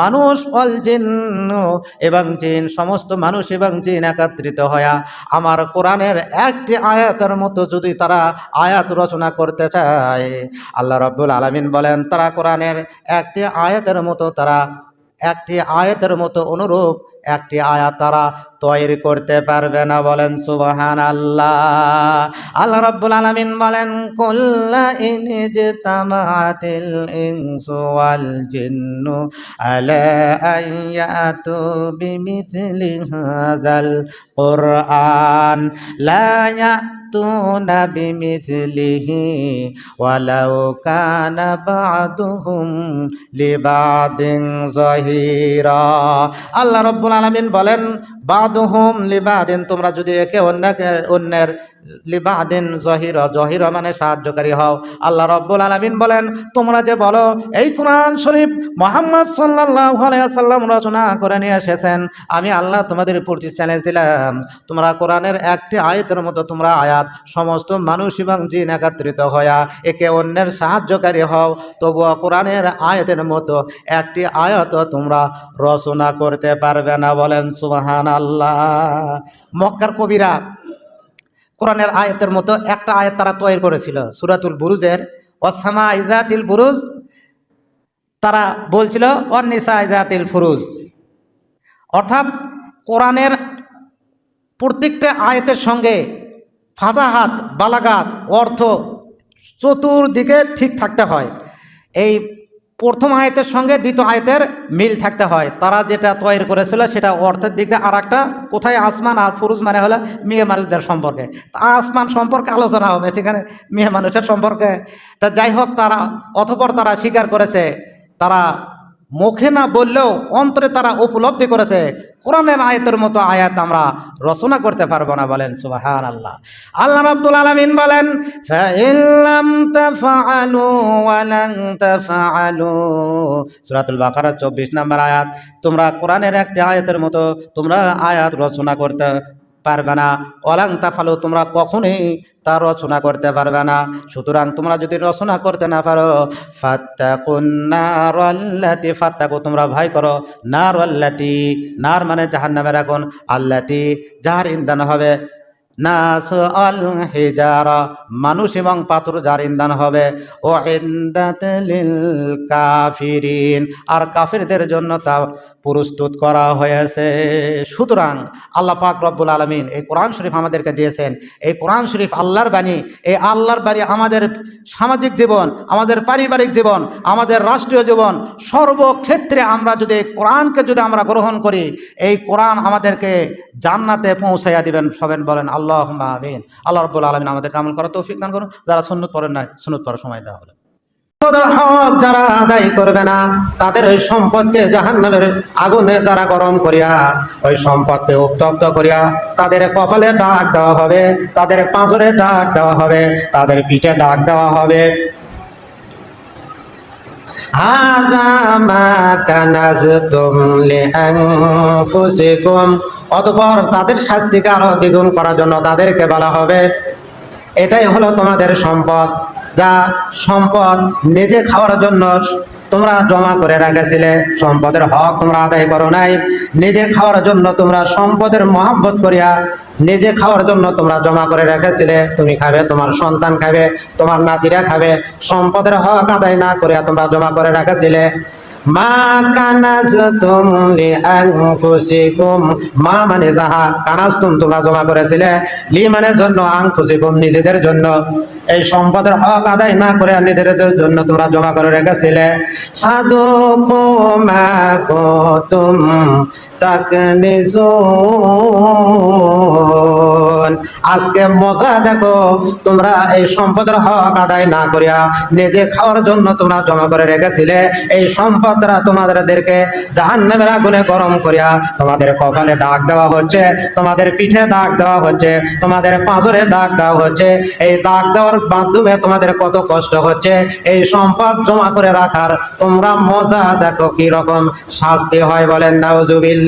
Speaker 2: মানুষ ওয়াল জিন্নু এবং জিন, সমস্ত মানুষ এবং জিন একত্রিত হয়া আমার কোরআনের একটি আয়াতের মতো যদি তারা আয়াত রচনা করতে চায়, আল্লাহ রাব্বুল আলামিন বলেন তারা কোরআনের একটি আয়াতের মতো, তারা একটি আয়াতের মতো অনুরূপ একটি আয়াত তারা তৈরি করতে পারবে না। বলেন সুবহানাল্লাহ। আল্লাহ রাব্বুল আলামিন বলেন, কুল্লা ইন ইজতামাআতিল ইনসু ওয়াল জিন্নু আলা আইয়াতু বিমিথলি হাযাল কুরআন লা ইয়াতুনা বিমিথলিহি ওয়ালাউ কানা বা'দুহুম লিবাদিন যাহিরা। আল্লাহ রাব্বুল আলামিন বলেন, বা'দুহুম লিবাদিন, তোমরা যদি একে অন্যের লিবাদিন জহিরা মানে সাহায্যকারী হও। আল্লাহ রাব্বুল আলামিন বলেন তোমরা যে বলো এই কোরআন শরীফ মুহাম্মদ সাল্লাল্লাহু আলাইহি সাল্লাম রচনা করে নিয়ে এসেছেন, আমি আল্লাহ তোমাদের প্রতি চ্যালেঞ্জ দিলাম তোমরা কোরআনের একটি আয়াতের মতো তোমরা আয়াত সমস্ত মানুষ এবং জিন একত্রিত হয়া একে অন্যের সাহায্যকারী হও, তবুও কোরআনের আয়াতের মতো একটি আয়াত তোমরা রচনা করতে পারবে না। বলেন সুবহানাল্লাহ। মক্কার কবিরা কোরআনের আয়াতের মতো একটা আয়াত তারা তৈরি করেছিল, সূরাতুল বুরুজের ওয়াসসামা ইযাতিল বুরুজ, তারা বলছিল ওয়ান্নিসা ইযাতিল ফুরুজ, অর্থাৎ কোরআনের প্রত্যেকটা আয়াতের সঙ্গে ফাজাহাত, বালাগাত, অর্থ চতুর্দিকে ঠিক থাকতে হয়। এই প্রথম আয়াতের সঙ্গে দ্বিতীয় আয়াতের মিল থাকতে হয়। তারা যেটা তৈরি করেছিল সেটা অর্থের দিক দিয়ে আর একটা, কোথায় আসমান আর ফুরুজ মানে হলো মেয়ে মানুষদের সম্পর্কে, আসমান সম্পর্কে আলোচনা হবে, সেখানে মেয়ে মানুষের সম্পর্কে। তা যাই হোক, তারা অতঃপর তারা স্বীকার করেছে, তারা মুখে না বললেও অন্তরে তারা উপলব্ধি করেছে কোরআনের আয়াতের মতো আয়াত আমরা রচনা করতে পারবো না। বলেন সুবহানাল্লাহ। আল্লাহ রাব্বুল আলামিন বলেন, ফাইন লাম তাফআলু ওয়া লান তাফআলু, সূরাতুল বাকারা 24 নম্বর আয়াত, তোমরা কোরআনের একটি আয়াতের মতো তোমরা আয়াত রচনা করতে পারবে না, ওয়ালাং তাফআলু, তোমরা কখনোই তা রচনা করতে পারবে না। সুতরাং তোমরা যদি রচনা করতে না পারো, ফাত্তাকুন নারাল্লাতি, ফাত্তাকু তোমরা ভয় করো, নারাল্লাতি, নার মানে জাহান্নামের আগুন, আল্লাতি যার ইন্ধন হবে, নাস আল হিজারা মানুষ এবং পাথর যার ইন্ধন হবে, ও ইন্দাত লিল কাফিরিন আর কাফিরদের জন্য তা প্রস্তুত করা হয়েছে। সুতরাং আল্লাহ পাক রব্বুল আলামিন এই কোরআন শরীফ আমাদেরকে দিয়েছেন। এই কোরআন শরীফ আল্লাহর বাণী। এই আল্লাহর বাণী আমাদের সামাজিক জীবন, আমাদের পারিবারিক জীবন, আমাদের রাষ্ট্রীয় জীবন, সর্বক্ষেত্রে আমরা যদি কোরআনকে যদি আমরা গ্রহণ করি, এই কোরআন আমাদেরকে জান্নাতে পৌঁছাইয়া দিবেন। সবেন বলেন আল্লাহুম্মা আমিন। আল্লাহ রব্বুল আলামিন আমাদেরকে আমল করার তৌফিক দান করুন। যারা সুন্নত পড়েন নাই, সুন্নত পড়ার সময় দেওয়া হলো। সম্পদের হক যারা আদায় করবে না তাদের ওই সম্পদকে জাহান্নামের আগুনের দ্বারা গরম করিয়া ওই সম্পদকে উত্তপ্ত করিয়া তাদের কপালে ডাক দেওয়া হবে, তাদের পাঁজরে ডাক দেওয়া হবে, তাদের পিঠে ডাক দেওয়া হবে। হাযা মা কানাজতুম লিআনফুসিকুম, অতঃপর তাদের শাস্তিকে আরো দ্বিগুণ করার জন্য তাদেরকে বলা হবে এটাই হলো তোমাদের সম্পদ, যা সম্পদ নিজে খাওয়ার জন্য তোমরা জমা করে রেখেছিলে। সম্পদের হক তোমরা আদায় করো নাই, নিজে খাওয়ার জন্য তোমরা সম্পদের মহব্বত করিয়া নিজে খাওয়ার জন্য তোমরা জমা করে রেখেছিলে। তুমি খাবে, তোমার সন্তান খাবে, তোমার নাতিরা খাবে। সম্পদের হক আদায় না করিয়া তোমরা জমা করে রেখেছিলে। মা কানাজতুম লিআনফুসিকুম, মা মানে যাহা, কানাজতুম তোমরা জমা করেছিলে, লি মানে জন্য, আনফুসিকুম নিজেদের জন্য। এই সম্পদের হক আদায় না করে নিজেদের জন্য তোমরা জমা করে রেখেছিলে। ফাযুকু মা কুনতুম তাকনিজুন, আজকে মজা দেখো, তোমরা এই সম্পদের হক আদায় না করিয়া নিজে খাওয়ার জন্য তোমরা জমা করে রেখেছিলে। এই সম্পদরা তোমাদেরকে জাহান্নামের আগুনে গরম করিয়া তোমাদের কপালে ডাক দেওয়া হচ্ছে, তোমাদের পিঠে ডাক দেওয়া হচ্ছে, তোমাদের পাঁজরে ডাক দেওয়া হচ্ছে। এই ডাক দেওয়ার মাধ্যমে তোমাদের কত কষ্ট হচ্ছে। এই সম্পদ জমা করে রাখার তোমরা মজা দেখো কি রকম শাস্তি হয়, বলেন নাউজুবিল্লাহ।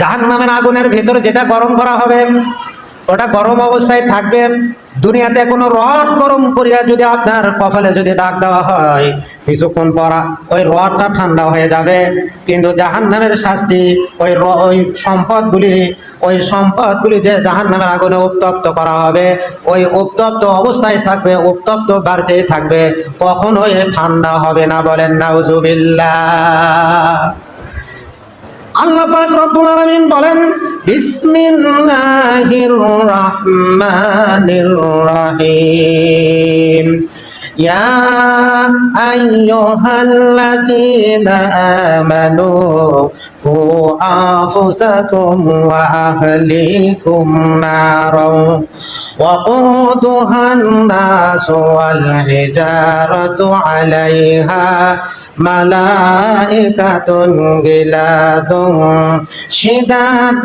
Speaker 2: জাহান্নামের আগুনের ভিতর যেটা গরম করা হবে ওটা গরম অবস্থায় থাকবে। দুনিয়াতে কোনো রড গরম করিয়া যদি আপনার কপালে যদি দাগ দেওয়া হয়, কিছুক্ষণ পর ওই রডটা ঠান্ডা হয়ে যাবে। কিন্তু জাহান্নামের শাস্তি ওই সম্পদগুলি যে জাহান্নামের আগুনে উত্তপ্ত করা হবে, ওই উত্তপ্ত অবস্থায় থাকবে, উত্তপ্ত বাড়তেই থাকবে, কখনোই ঠান্ডা হবে না, বলেন নাউজুবিল্লাহ। আল্লাহ পাক রব্বুল আলামিন বলেন বিসমিল্লাহির রাহমানির রাহিম, ইয়া আইয়ুহাল্লাযীনা আমানু কু আনফুসাকুম ওয়া আহলিকুম নারাও وقودها الناس والحجارة عليها ملائكة غلاظ شداد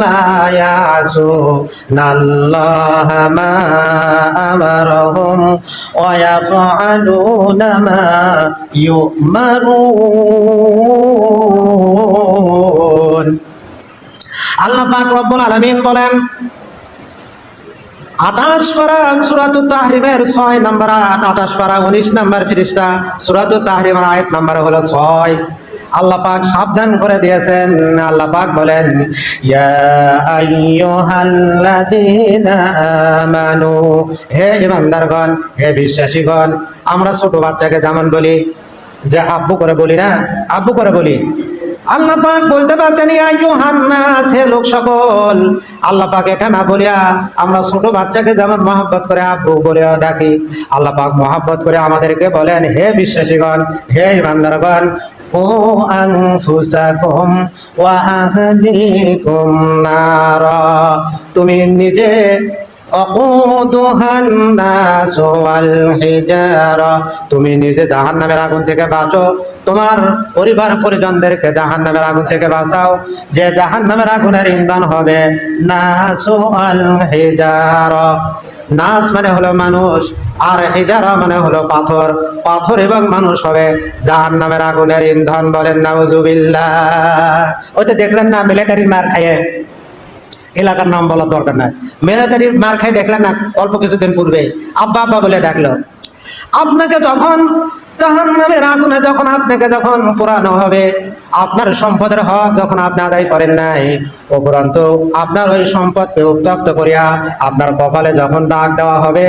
Speaker 2: لا يعصون الله ما أمرهم ويفعلون ما يؤمرون। আল্লাহ পাক রব্বুল আলামিন বলেন 28 পারা সূরাতুত তাহরিমের 6 নম্বর আয়াত, 28 পারা 19 নম্বর পৃষ্ঠা, সূরাতুত তাহরিমের আয়াত নম্বর হলো 6। আল্লাহ পাক সাবধান করে দিয়েছেন। আল্লাহ পাক বলেন ইয়া আইয়ুহাল্লাযীনা আমানু, হে ঈমানদারগণ, হে বিশ্বাসীগণ। আমরা ছোট বাচ্চাকে যেমন বলি যে আব্বু করে বলি না, আব্বু করে বলি, আল্লাহ পাক বলতে পারতেন ইয়া আইয়ুহান নাস, হে লোক সকল। আল্লাহ পাক এটা না বলিয়া আমরা ছোট বাচ্চাকে যেমন মহব্বত করে আব্বু বলে ডাকি, আল্লাহ পাক মহব্বত করে আমাদেরকে বলেন হে বিশ্বাসীগণ, হে ঈমানদারগণ, ও আনফুসাকুম ওয়া আহলিকুম নারা, তুমি নিজে, অকুদুহান নাস ওয়াল হিজারা, তুমি নিজে জাহান্নামের আগুন থেকে বাঁচো, তোমার পরিবার পরিজনদেরকে জাহান্নামের আগুন থেকে বাঁচাও। যে জাহান্নামের আগুনের ইন্ধন হবে নাস ওয়াল হিজারা, নাস মানে হলো মানুষ, আর হিজারা মানে হলো পাথর। পাথর এবং মানুষ হবে জাহান্নামের আগুনের ইন্ধন, বলেন নাউজুবিল্লাহ। ওই তো দেখলেন না মিলিটারির মার খাইয়ে, এলাকার নাম বলার দরকার নাই, মিলিটারির মার খাই দেখলেন না অল্প কিছুদিন পূর্বে, আব্বা আব্বা বলে ডাকলো। আপনাকে যখন জাহান্নামের আগুনে আপনাকে যখন পোড়ানো হবে, আপনার সম্পদের হক যখন আপনি আদায় করেন নাই, উপরন্তু আপনার ওই সম্পদকে উত্তপ্ত করিয়া আপনার কপালে যখন ডাক দেওয়া হবে,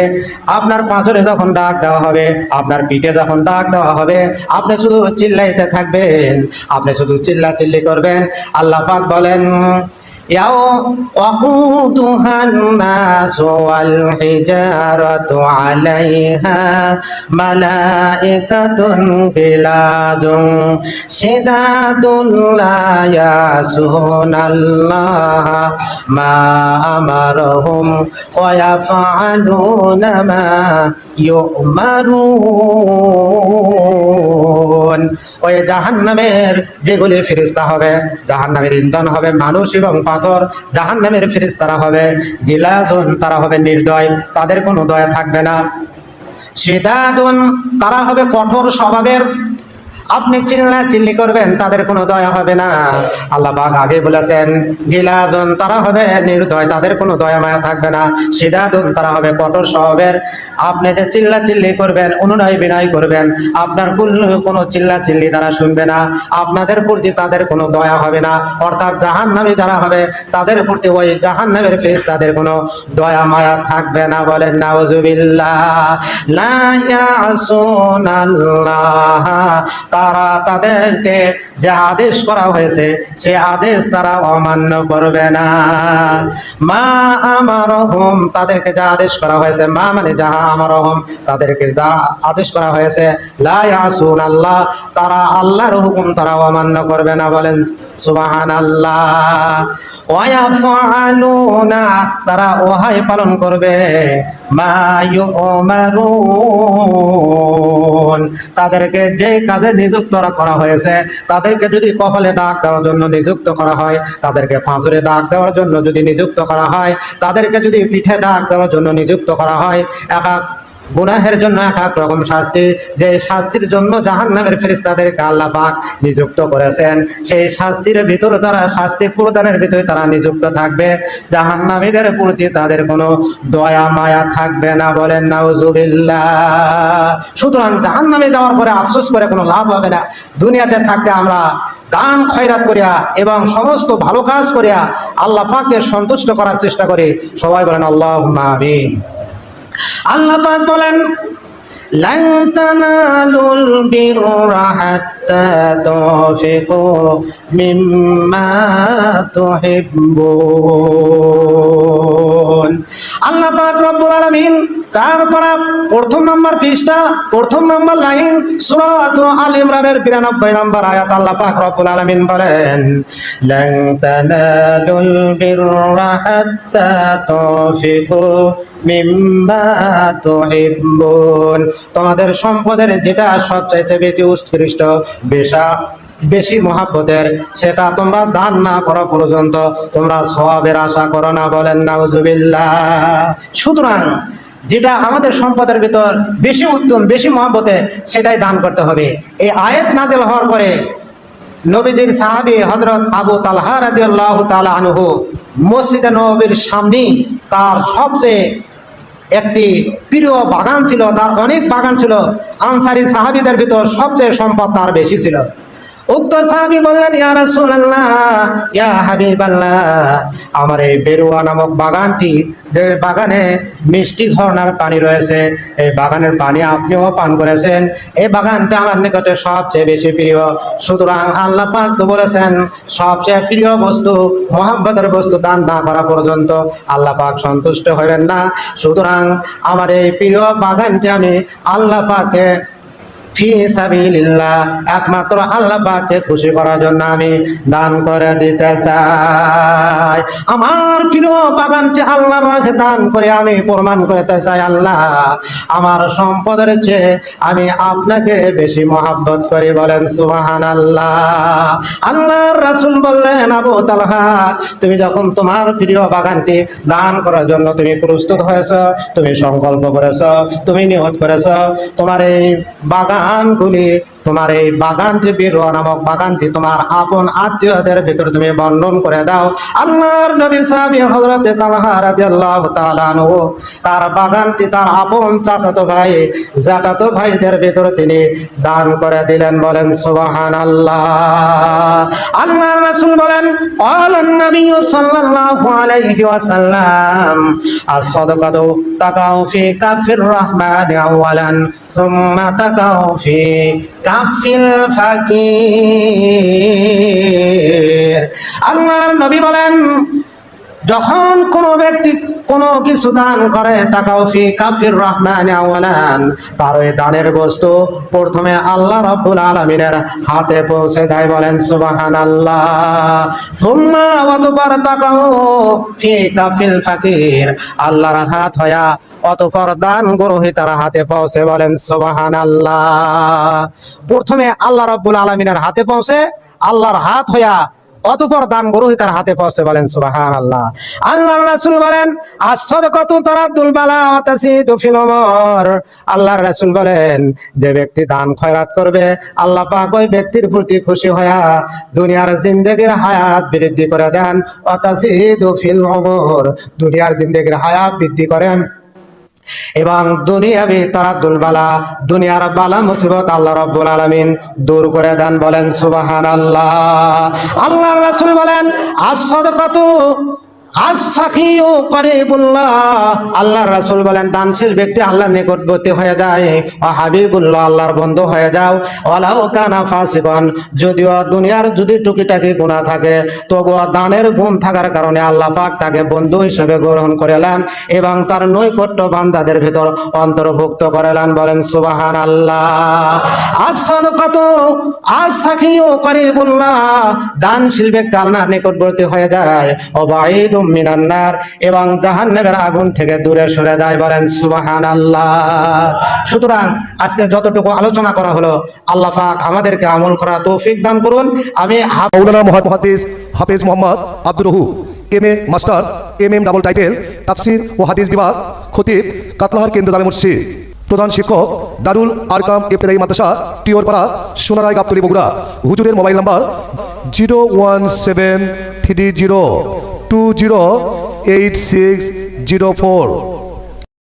Speaker 2: আপনার পাঁজরে যখন ডাক দেওয়া হবে, আপনার পিঠে যখন ডাক দেওয়া হবে, আপনি শুধু চিল্লাইতে থাকবেন, আপনি শুধু চিল্লাচিল্লি করবেন। আল্লাহ পাক বলেন وقودها الناس والحجارة عليها ملائكة غلاظ شداد لا يعصون الله ما أمرهم ويفعلون ما ইউমারুন। ওই জাহান্নামের যেগুলি ফেরেশতা হবে, জাহান্নামের ইন্ধন হবে মানুষ এবং পাথর। জাহান্নামের ফেরেশতারা হবে গিলাজুন, তারা হবে নির্দয়, তাদের কোনো দয়া থাকবে না। শিদাদুন, তারা হবে কঠোর স্বভাবের। আপনি চিল্লা চিল্লি করবেন, তাদের কোনো দয়া হবে না। আল্লাহ পাক আগে বলেছেন গিলাজুন, তারা হবে নির্দয়, তাদের কোনো দয়া মায়া থাকবে না। শিদাদুন, তারা হবে কঠোর স্বভাবের। আপনি যে চিল্লা চিল্লি করবেন, অনুনয় বিনয় করবেন, আপনার কোনো চিল্লা চিল্লি তারা শুনবে না। আপনাদের প্রতি তাদের কোনো দয়া হবে না। অর্থাৎ জাহান্নামী যারা হবে তাদের প্রতি ওই জাহান্নামের ফেরেশতাদের কোনো দয়া মায়া থাকবে না। বলেন নাউজুবিল্লাহ। লা ইয়াসুনাল্লাহ, তারা তাদেরকে যে আদেশ করা হয়েছে সে আদেশ তারা অমান্য করবে না। মা আমারহুম, তাদেরকে যা আদেশ করা হয়েছে, মা মানে যাহা আমারহুম, তাদেরকে যা আদেশ করা হয়েছে, লা ইয়াসুনাল্লাহ, তারা আল্লাহর হুকুম তারা অমান্য করবে না। বলেন সুবহানাল্লাহ। ওয়ায়াফআলুনা, তারা ওহাই পালন করবে, মা ইউমারুন, তাদেরকে যে কাজে নিযুক্ত করা হয়েছে, তাদেরকে যদি কপালে ডাক দেওয়ার জন্য নিযুক্ত করা হয়, তাদেরকে ফাঁসুরে ডাক দেওয়ার জন্য যদি নিযুক্ত করা হয়, তাদেরকে যদি পিঠে ডাক দেওয়ার জন্য নিযুক্ত করা হয়, এক গুনাহের জন্য এক এক রকম শাস্তি, যে শাস্তির জন্য জাহান্নামের ফেরেশতাদেরকে আল্লাহ পাক নিযুক্ত করেছেন, সেই শাস্তির ভিতরে তারা শাস্তি প্রদানের ভিতরে তারা নিযুক্ত থাকবে। জাহান্নামীদের প্রতি তাদের কোনো দয়া মায়া থাকবে না। বলেন নাউজুবিল্লাহ। সুতরাং জাহান্নামে যাওয়ার পরে আফসোস করে কোনো লাভ হবে না। দুনিয়াতে থাকতে আমরা দান খয়রাত করিয়া এবং সমস্ত ভালো কাজ করিয়া আল্লাহ পাককে সন্তুষ্ট করার চেষ্টা করি। সবাই বলেন আল্লাহুম্মা আমিন। আল্লাহ পাক বলেন লান তানালুল বিররা হাত্তা তুনফিকু মিম্মা তুহিব্বুন। আল্লাহ পাক রব্বুল আলামিন চার পারা প্রথম নম্বর পৃষ্ঠা, প্রথম নম্বর লাইন, সূরা আল ইমরানের 92 নম্বর আয়াত। আল্লাহ পাক রব্বুল আলামিন বলেন লান তানালুল বিররা হাত্তা তুনফিকু মিম্মা তুহিব্বুন, তোমাদের সম্পদের যেটা সবচাইতে বেশি উৎকৃষ্ট, বেশি মহাব্বতের, সেটা তোমরা দান না করা পর্যন্ত তোমরা সওয়াবের আশা করো না। বলেন নাউজুবিল্লাহ। সুতরাং যেটা আমাদের সম্পদের ভিতর বেশি উত্তম, বেশি মহাব্বতে, সেটাই দান করতে হবে। এই আয়াত নাযিল হওয়ার পরে নবীজির সাহাবী হযরত আবু তালহা রাদিয়াল্লাহু তাআলা আনহু মসজিদে নববীর সামনে তার সবচেয়ে একটি প্রিয় বাগান ছিল, তার অনেক বাগান ছিল। আনসারী সাহাবীদের ভিতর সবচেয়ে সম্পদ তার বেশি ছিল। উক্ত সাহাবী বললেন ইয়া রাসূলুল্লাহ, ইয়া হাবিবাল্লাহ, আমার এই বেরুয়া নামক বাগানটি, যে বাগানে মিষ্টি ঝর্ণার পানি রয়েছে, এই বাগানের পানি আপনিও পান করেছেন, এই বাগানটা আমার নিকটে সবচেয়ে বেশি প্রিয়। সুতরাং আল্লাহ পাক তো বলেছেন সবচেয়ে প্রিয় বস্তু, মহব্বতের বস্তু দান না করা পর্যন্ত আল্লাহ পাক সন্তুষ্ট হবেন না। সুতরাং আমার এই প্রিয় বাগানটি আমি আল্লাহ পাককে ফি সাবিলিল্লাহ, একমাত্র আল্লাহ পাককে খুশি করার জন্য আমি দান করে দিতে চাই। আমার প্রিয় বাগানটি আল্লাহর রাহে দান করে আমি প্রমাণ করতে চাই, আল্লাহ আমার সম্পদের চেয়ে আমি আপনাকে বেশি মহব্বত করি। বলেন সুবহানাল্লাহ। আল্লাহর রাসূল বললেন আবু তালহা, তুমি যখন তোমার প্রিয় বাগানটি দান করার জন্য তুমি প্রস্তুত হয়েছ, তুমি সংকল্প করেছ, তুমি নিয়ত করেছ, তোমার এই বাগানগুলি, তোমার এই বাগানটি, বেরুয়া নামক বাগানটি তোমার আপন আত্মীয়দের ভিতরে তুমি বর্ণন করে দাও। আল্লাহর নবী সাহাবী হযরত তালহা রাদিয়াল্লাহু তাআলা আনহু তার বাগানটি তার আপন চাচাতো ভাই, জ্যাঠাতো ভাইদের ভিতরে তিনি দান করে দিলেন। বলেন সুবহানাল্লাহ। আল্লাহর রাসূল বলেন ক্বালান নবী সাল্লাল্লাহু আলাইহি ওয়াসাল্লাম আস-সাদাকাতু তাকাউ ফি কাফির রাহমানি আওয়ালান সুম্মা তাকাউ ফি কাফিল ফাকির। আল্লাহর নবী বলেন যখন কোনো ব্যক্তি কোনো কিছু দান করে, তাকাও ফি কাফির রহমানি আওয়ালান, তার ওই দানের বস্তু প্রথমে আল্লাহ রাব্বুল আলামিনের হাতে পৌঁছে দেয়। বলেন সুবহানাল্লাহ। সুম্মা ওয়াতবার তাকাও ফি কাফিল ফাকির, আল্লাহর হাত হয়া অতঃপর দান গ্রহীতার হাতে পৌঁছে, বলেন সুবহানাল্লাহ। প্রথমে আল্লাহ রাব্বুল আলামিনের হাতে পৌঁছে, আল্লাহর হাত হইয়া অতঃপর দান গ্রহীতার হাতে পৌঁছে, বলেন সুবহানাল্লাহ। আল্লাহর রাসূল বলেন as-সাদাকাতু তারাদ্দুল বালা ওয়া তাসিদু ফিল উমর। আল্লাহর রাসূল বলেন যে ব্যক্তি দান খয়রাত করবে, আল্লাহ পাক ওই ব্যক্তির প্রতি খুশি হয়ে দুনিয়ার জিন্দেগির হায়াত বৃদ্ধি করে দেন। ওয়া তাসিদু ফিল উমর, দুনিয়ার জিন্দেগির হায়াত বৃদ্ধি করেন এবং দুনিয়াবি তারাদ্দুল বালা, দুনিয়ার বালা মুসিবত আল্লাহ রাব্বুল আলামিন দূর করে দেন, বলেন সুবহানাল্লাহ। আল্লাহর রাসূল বলেন as-সাদাকাতু as-সাখিয়ু করিবুল্লাহ। আল্লাহর রাসূল বলেন দানশীল ব্যক্তি আল্লাহর নিকটবর্তী হয়ে যায়, ওয়া হাবিবুল্লাহ, আল্লাহর বন্ধু হয়ে যাও। ওয়ালাউ কানা ফাসিকান, যদিও দুনিয়ার যদি টুকিটাকি গুনাহ থাকে, তবুও দানের গুণ থাকার কারণে আল্লাহ পাক তাকে বন্ধু হিসেবে গ্রহণ করেলেন এবং তার নৈকট্য বান্দাদের ভিতর অন্তর্ভুক্ত করেলেন, বলেন সুবহানাল্লাহ। as-সাদাকাতু as-সাখিয়ু করিবুল্লাহ, দানশীল ব্যক্তি আল্লাহর নিকটবর্তী হয়ে যায়, ও বাঈদুম মিনান নার, এবং জাহান্নামের আগুন থেকে দূরে সরে যায়, বলেন সুবহানাল্লাহ। সুতরাং আজকে যতটুকু আলোচনা করা হলো, আল্লাহ পাক আমাদেরকে আমল করার তৌফিক দান করুন। আমি
Speaker 1: মৌলানা মুহাদ্দিস হাফেজ মোহাম্মদ আব্দুর রহু, MA master, MM double title, তাফসির ও হাদিস বিভাগ, খতিব, কাতলাহার কেন্দ্র জামে মসজিদ, প্রধান শিক্ষক, দারুল আরকাম ইবতেদায়ী মাদ্রাসা, টিওরপাড়া, সোনারায়, গাবতলী, বগুড়া। হুজুরের মোবাইল নাম্বার 01730208604।